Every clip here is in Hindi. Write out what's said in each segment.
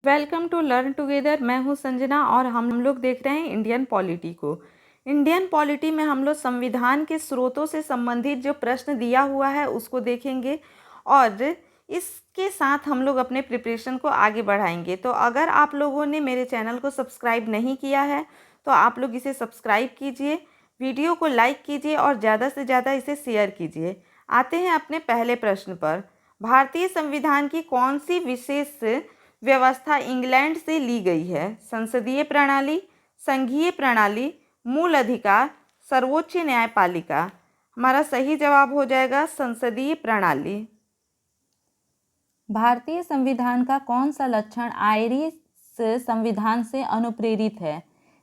Welcome to learn together. मैं हूं संजना और हम लोग देख रहे हैं इंडियन पॉलिटी को। इंडियन पॉलिटी में हम लोग संविधान के स्रोतों से संबंधित जो प्रश्न दिया हुआ है उसको देखेंगे और इसके साथ हम लोग अपने प्रिपरेशन को आगे बढ़ाएंगे। तो अगर आप लोगों ने मेरे चैनल को सब्सक्राइब नहीं किया है तो आप लोग इसे सब्सक्राइब कीजिए, वीडियो को लाइक कीजिए और ज़्यादा से ज़्यादा इसे शेयर कीजिए। आते हैं अपने पहले प्रश्न पर। भारतीय संविधान की कौन सी विशेष व्यवस्था इंग्लैंड से ली गई है? संसदीय प्रणाली, संघीय प्रणाली, मूल अधिकार, सर्वोच्च न्यायपालिका। हमारा सही जवाब हो जाएगा संसदीय प्रणाली। भारतीय संविधान का कौन सा लक्षण आयरिश संविधान से अनुप्रेरित है?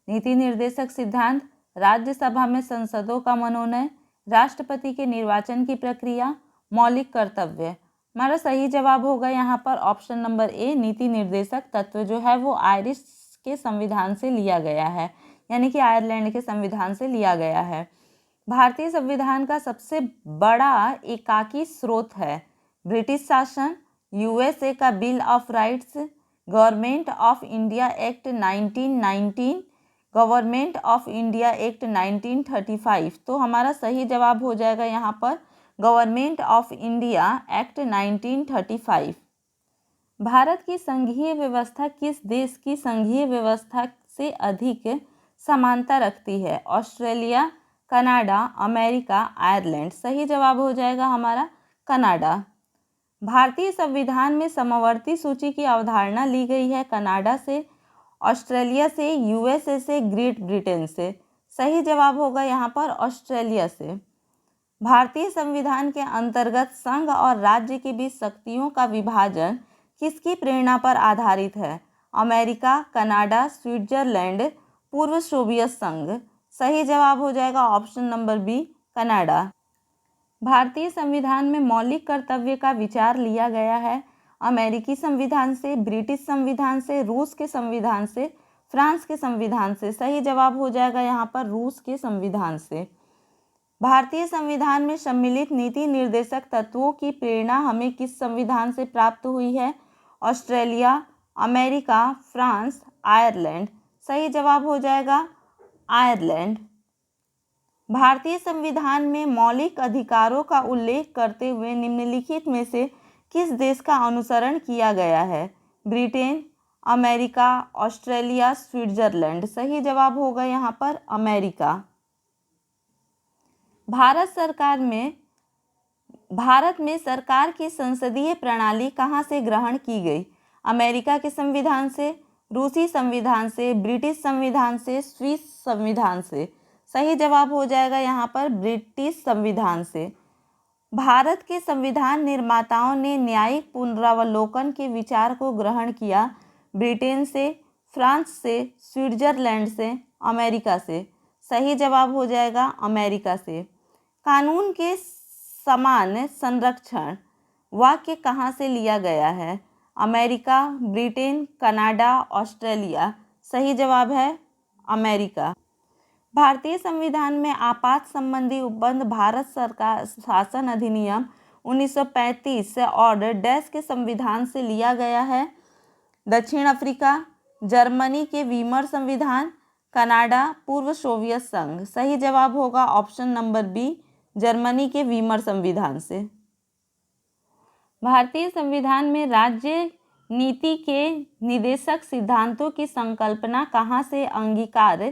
नीति निर्देशक सिद्धांत, राज्यसभा में सांसदों का मनोनयन, राष्ट्रपति के निर्वाचन की प्रक्रिया, मौलिक कर्तव्य। हमारा सही जवाब होगा यहाँ पर ऑप्शन नंबर ए, नीति निर्देशक तत्व जो है वो आयरिश के संविधान से लिया गया है, यानी कि आयरलैंड के संविधान से लिया गया है। भारतीय संविधान का सबसे बड़ा एकाकी स्रोत है ब्रिटिश शासन, यूएसए का bill of rights, government of India act 1919, government of India act 1935। तो हमारा सही जवाब हो जाएगा यहाँ पर government of India act 1935। Bharat की संघीय व्यवस्था किस देश की संघीय व्यवस्था से अधिक समानता रखती है? Australia, Canada, America, Ireland. सही जवाब हो जाएगा हमारा कनाडा। भारतीय संविधान में समवर्ती सूची की अवधारणा ली गई है कनाडा से, ऑस्ट्रेलिया से, यूएसए से, ग्रेट ब्रिटेन से। सही जवाब होगा यहाँ पर ऑस्ट्रेलिया से। भारतीय संविधान के अंतर्गत संघ और राज्य के बीच शक्तियों का विभाजन किसकी प्रेरणा पर आधारित है? अमेरिका, कनाडा, स्विट्जरलैंड, पूर्व सोवियत संघ। सही जवाब हो जाएगा ऑप्शन नंबर बी, कनाडा। भारतीय संविधान में मौलिक कर्तव्य का विचार लिया गया है अमेरिकी संविधान से, ब्रिटिश संविधान से, रूस के संविधान से, फ्रांस के संविधान से। सही जवाब हो जाएगा यहाँ पर रूस के संविधान से। भारतीय संविधान में सम्मिलित नीति निर्देशक तत्वों की प्रेरणा हमें किस संविधान से प्राप्त हुई है? Australia, America, France, Ireland. सही जवाब हो जाएगा आयरलैंड। भारतीय संविधान में मौलिक अधिकारों का उल्लेख करते हुए निम्नलिखित में से किस देश का अनुसरण किया गया है? Britain, America, Australia, Switzerland. सही जवाब होगा यहाँ पर अमेरिका। भारत में सरकार की संसदीय प्रणाली कहाँ से ग्रहण की गई? अमेरिका के संविधान से, रूसी संविधान से, ब्रिटिश संविधान से, स्विस संविधान से। सही जवाब हो जाएगा यहाँ पर ब्रिटिश संविधान से। भारत के संविधान निर्माताओं ने न्यायिक पुनरावलोकन के विचार को ग्रहण किया ब्रिटेन से, फ्रांस से, स्विट्जरलैंड से, अमेरिका से। सही जवाब हो जाएगा अमेरिका से। कानून के समान संरक्षण वाक्य कहाँ से लिया गया है? America, Britain, Canada, Australia. सही जवाब है अमेरिका। भारतीय संविधान में आपात संबंधी उपबंध भारत सरकार शासन अधिनियम 1935 से और डैश के संविधान से लिया गया है? दक्षिण अफ्रीका, जर्मनी के वीमर संविधान, कनाडा, पूर्व सोवियत संघ। सही जवाब होगा ऑप्शन नंबर बी, जर्मनी के वीमर संविधान से। भारतीय संविधान में राज्य नीति के निदेशक सिद्धांतों की संकल्पना कहाँ से अंगीकार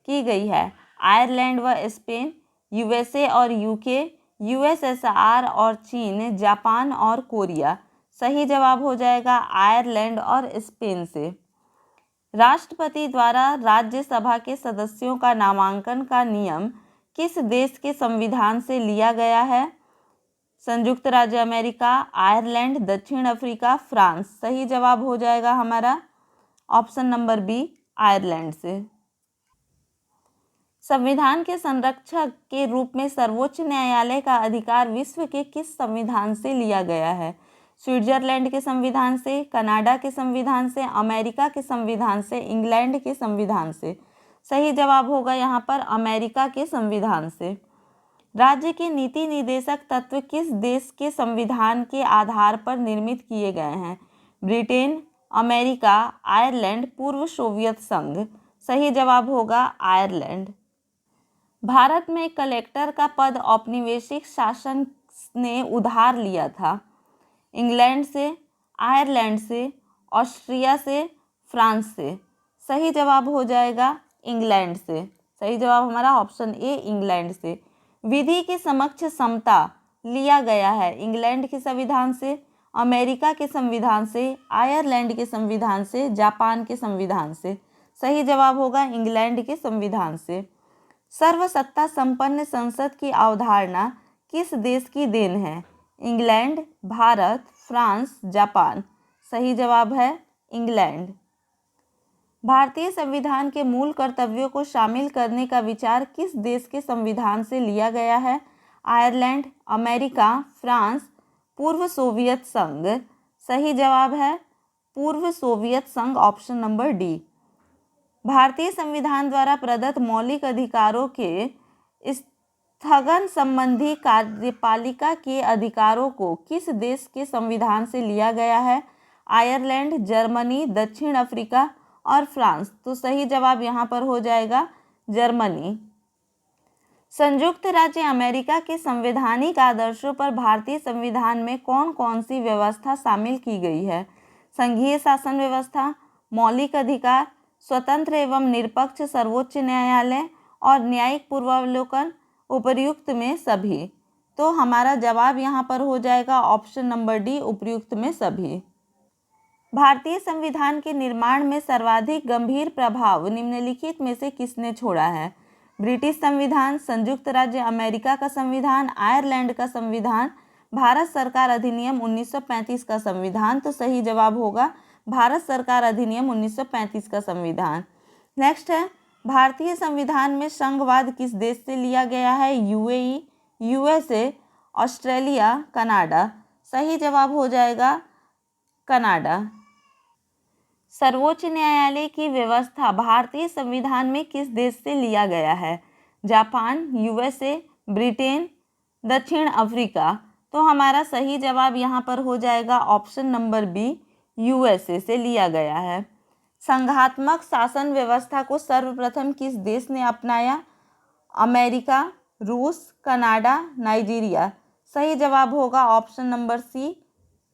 की गई है? आयरलैंड व स्पेन, यूएसए और यूके, यूएसएसआर और चीन, जापान और कोरिया। सही जवाब हो जाएगा आयरलैंड और स्पेन से। राष्ट्रपति द्वारा राज्यसभा के सदस्यों का नामांकन का नियम किस देश के संविधान से लिया गया है? संयुक्त राज्य अमेरिका, आयरलैंड, दक्षिण अफ्रीका, फ्रांस। सही जवाब हो जाएगा हमारा ऑप्शन नंबर बी, आयरलैंड से। संविधान के संरक्षक के रूप में सर्वोच्च न्यायालय का अधिकार विश्व के किस संविधान से लिया गया है? स्विट्जरलैंड के संविधान से, कनाडा के संविधान से, अमेरिका के संविधान से, इंग्लैंड के संविधान से। सही जवाब होगा यहाँ पर अमेरिका के संविधान से। राज्य के नीति निर्देशक तत्व किस देश के संविधान के आधार पर निर्मित किए गए हैं? ब्रिटेन, अमेरिका, आयरलैंड, पूर्व सोवियत संघ। सही जवाब होगा आयरलैंड। भारत में कलेक्टर का पद औपनिवेशिक शासन ने उधार लिया था। इंग्लैंड से, आयरलैंड से, ऑस्ट्रिया से, फ्रांस से। सही जवाब हो जाएगा इंग्लैंड से। सही जवाब हमारा ऑप्शन ए इंग्लैंड से। विधि के समक्ष समता लिया गया है इंग्लैंड के संविधान से, अमेरिका के संविधान से, आयरलैंड के संविधान से, जापान के संविधान से। सही जवाब होगा इंग्लैंड के संविधान से। सर्वसत्ता संपन्न संसद की अवधारणा किस देश की देन है? England, Bharat, France, Japan. सही जवाब है इंग्लैंड। भारतीय संविधान के मूल कर्तव्यों को शामिल करने का विचार किस देश के संविधान से लिया गया है? आयरलैंड, अमेरिका, फ्रांस, पूर्व सोवियत संघ। सही जवाब है पूर्व सोवियत संघ, ऑप्शन नंबर डी। भारतीय संविधान द्वारा प्रदत्त मौलिक अधिकारों के स्थगन संबंधी कार्यपालिका के अधिकारों को किस देश के संविधान से लिया गया है? आयरलैंड, जर्मनी, दक्षिण अफ्रीका और फ्रांस। तो सही जवाब यहाँ पर हो जाएगा जर्मनी। संयुक्त राज्य अमेरिका के संवैधानिक आदर्शों पर भारतीय संविधान में कौन कौन सी व्यवस्था शामिल की गई है? संघीय शासन व्यवस्था, मौलिक अधिकार, स्वतंत्र एवं निरपेक्ष सर्वोच्च न्यायालय और न्यायिक पूर्वावलोकन, उपर्युक्त में सभी। तो हमारा जवाब यहाँ पर हो जाएगा ऑप्शन नंबर डी, उपर्युक्त में सभी। भारतीय संविधान के निर्माण में सर्वाधिक गंभीर प्रभाव निम्नलिखित में से किसने छोड़ा है? ब्रिटिश संविधान, संयुक्त राज्य अमेरिका का संविधान, आयरलैंड का संविधान, भारत सरकार अधिनियम 1935 का संविधान। तो सही जवाब होगा भारत सरकार अधिनियम 1935 का संविधान। नेक्स्ट है, भारतीय संविधान में संघवाद किस देश से लिया गया है? UAE, USA, Australia, Canada. सही जवाब हो जाएगा कनाडा। सर्वोच्च न्यायालय की व्यवस्था भारतीय संविधान में किस देश से लिया गया है? जापान, यूएसए, ब्रिटेन, दक्षिण अफ्रीका। तो हमारा सही जवाब यहाँ पर हो जाएगा ऑप्शन नंबर बी, यूएसए से लिया गया है। संघात्मक शासन व्यवस्था को सर्वप्रथम किस देश ने अपनाया? अमेरिका, रूस, कनाडा, नाइजीरिया। सही जवाब होगा ऑप्शन नंबर सी,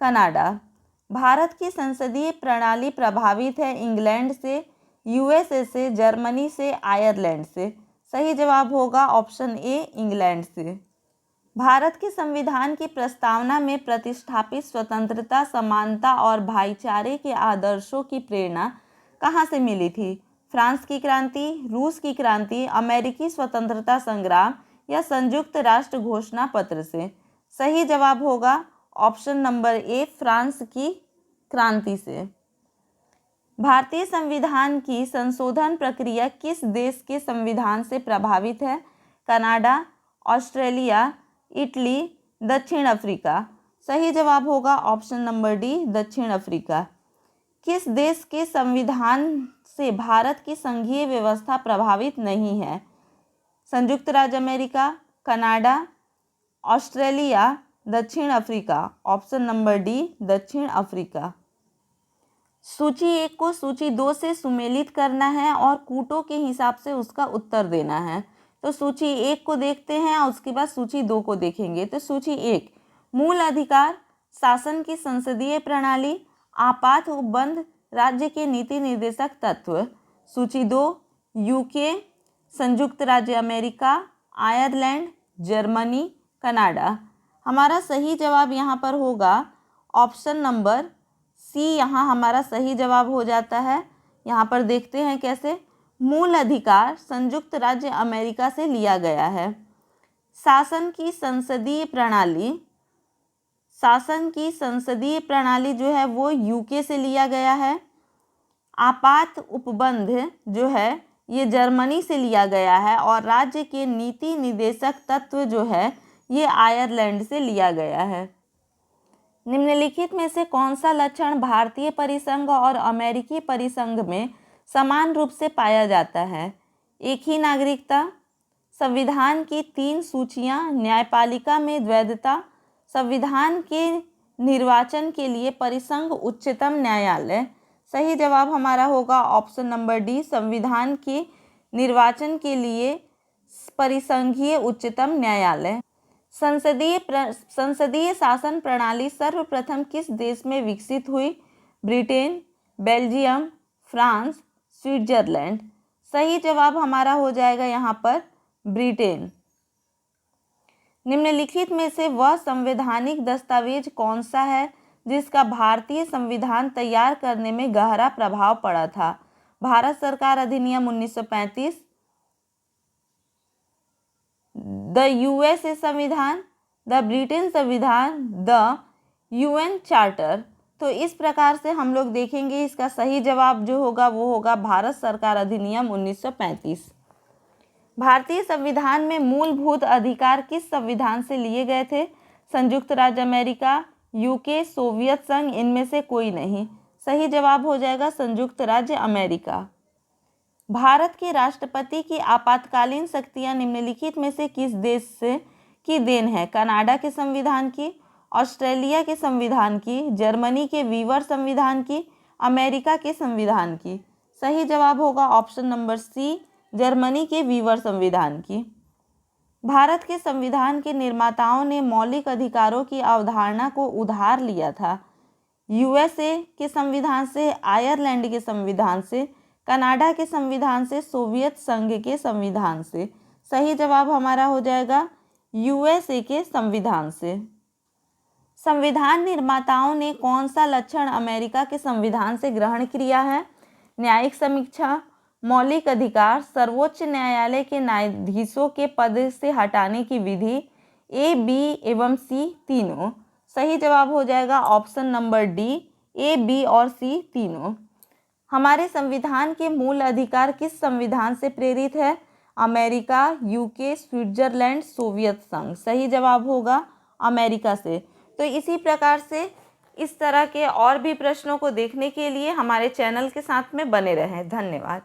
कनाडा। भारत की संसदीय प्रणाली प्रभावित है इंग्लैंड से, यूएसए से, जर्मनी से, आयरलैंड से। सही जवाब होगा ऑप्शन ए, इंग्लैंड से। भारत के संविधान की प्रस्तावना में प्रतिष्ठापित स्वतंत्रता, समानता और भाईचारे के आदर्शों की प्रेरणा कहाँ से मिली थी? फ्रांस की क्रांति, रूस की क्रांति, अमेरिकी स्वतंत्रता संग्राम या संयुक्त राष्ट्र घोषणा पत्र से। सही जवाब होगा ऑप्शन नंबर ए, फ्रांस की क्रांति से। भारतीय संविधान की संशोधन प्रक्रिया किस देश के संविधान से प्रभावित है? कनाडा, ऑस्ट्रेलिया, इटली, दक्षिण अफ्रीका। सही जवाब होगा ऑप्शन नंबर डी, दक्षिण अफ्रीका। किस देश के संविधान से भारत की संघीय व्यवस्था प्रभावित नहीं है? संयुक्त राज्य अमेरिका, कनाडा, ऑस्ट्रेलिया, दक्षिण अफ्रीका। ऑप्शन नंबर डी, दक्षिण अफ्रीका। सूची 1 को सूची 2 से सुमेलित करना है और कूटों के हिसाब से उसका उत्तर देना है। तो सूची 1 को देखते हैं और उसके बाद सूची 2 को देखेंगे। तो सूची 1, मूल अधिकार, शासन की संसदीय प्रणाली, आपात उपबंध, राज्य के नीति निर्देशक तत्व। सूची 2, यूके, संयुक्त राज्य अमेरिका, आयरलैंड, जर्मनी, कनाडा। हमारा सही जवाब यहाँ पर होगा ऑप्शन नंबर सी, यहाँ हमारा सही जवाब हो जाता है। यहाँ पर देखते हैं कैसे। मूल अधिकार संयुक्त राज्य अमेरिका से लिया गया है। शासन की संसदीय प्रणाली जो है वो यूके से लिया गया है। आपात उपबंध जो है ये जर्मनी से लिया गया है और राज्य के नीति निर्देशक तत्व जो है ये आयरलैंड से लिया गया है। निम्नलिखित में से कौन सा लक्षण भारतीय परिसंघ और अमेरिकी परिसंघ में समान रूप से पाया जाता है? एक ही नागरिकता, संविधान की 3 सूचियां, न्यायपालिका में द्वैधता, संविधान के निर्वाचन के लिए परिसंघ उच्चतम न्यायालय। सही जवाब हमारा होगा ऑप्शन नंबर डी, संविधान के निर्वाचन के लिए परिसंघीय उच्चतम न्यायालय। संसदीय शासन प्रणाली सर्वप्रथम किस देश में विकसित हुई? Britain, Belgium, France, Switzerland. सही जवाब हमारा हो जाएगा यहाँ पर ब्रिटेन। निम्नलिखित में से वह संवैधानिक दस्तावेज कौन सा है जिसका भारतीय संविधान तैयार करने में गहरा प्रभाव पड़ा था? भारत सरकार अधिनियम 1935, द यूएसए संविधान, द ब्रिटेन संविधान, द यूएन चार्टर। तो इस प्रकार से हम लोग देखेंगे इसका सही जवाब जो होगा वो होगा भारत सरकार अधिनियम 1935। भारतीय संविधान में मूलभूत अधिकार किस संविधान से लिए गए थे? संयुक्त राज्य अमेरिका, यूके, सोवियत संघ, इनमें से कोई नहीं। सही जवाब हो जाएगा संयुक्त राज्य अमेरिका। भारत के राष्ट्रपति की आपातकालीन शक्तियां निम्नलिखित में से किस देश से की देन है? कनाडा के संविधान की, ऑस्ट्रेलिया के संविधान की, जर्मनी के वीवर संविधान की, अमेरिका के संविधान की। सही जवाब होगा ऑप्शन नंबर सी, जर्मनी के वीवर संविधान की। भारत के संविधान के निर्माताओं ने मौलिक अधिकारों की अवधारणा को उधार लिया था? यूएसए के संविधान से, आयरलैंड के संविधान से, कनाडा के संविधान से, सोवियत संघ के संविधान से। सही जवाब हमारा हो जाएगा यूएसए के संविधान से। संविधान निर्माताओं ने कौन सा लक्षण अमेरिका के संविधान से ग्रहण किया है? न्यायिक समीक्षा, मौलिक अधिकार, सर्वोच्च न्यायालय के न्यायाधीशों के पद से हटाने की विधि, ए, बी एवं सी तीनों। सही जवाब हो जाएगा ऑप्शन नंबर डी, ए, बी और सी तीनों। हमारे संविधान के मूल अधिकार किस संविधान से प्रेरित है? अमेरिका, यूके, स्विट्जरलैंड, सोवियत संघ। सही जवाब होगा अमेरिका से। तो इसी प्रकार से इस तरह के और भी प्रश्नों को देखने के लिए हमारे चैनल के साथ में बने रहें। धन्यवाद।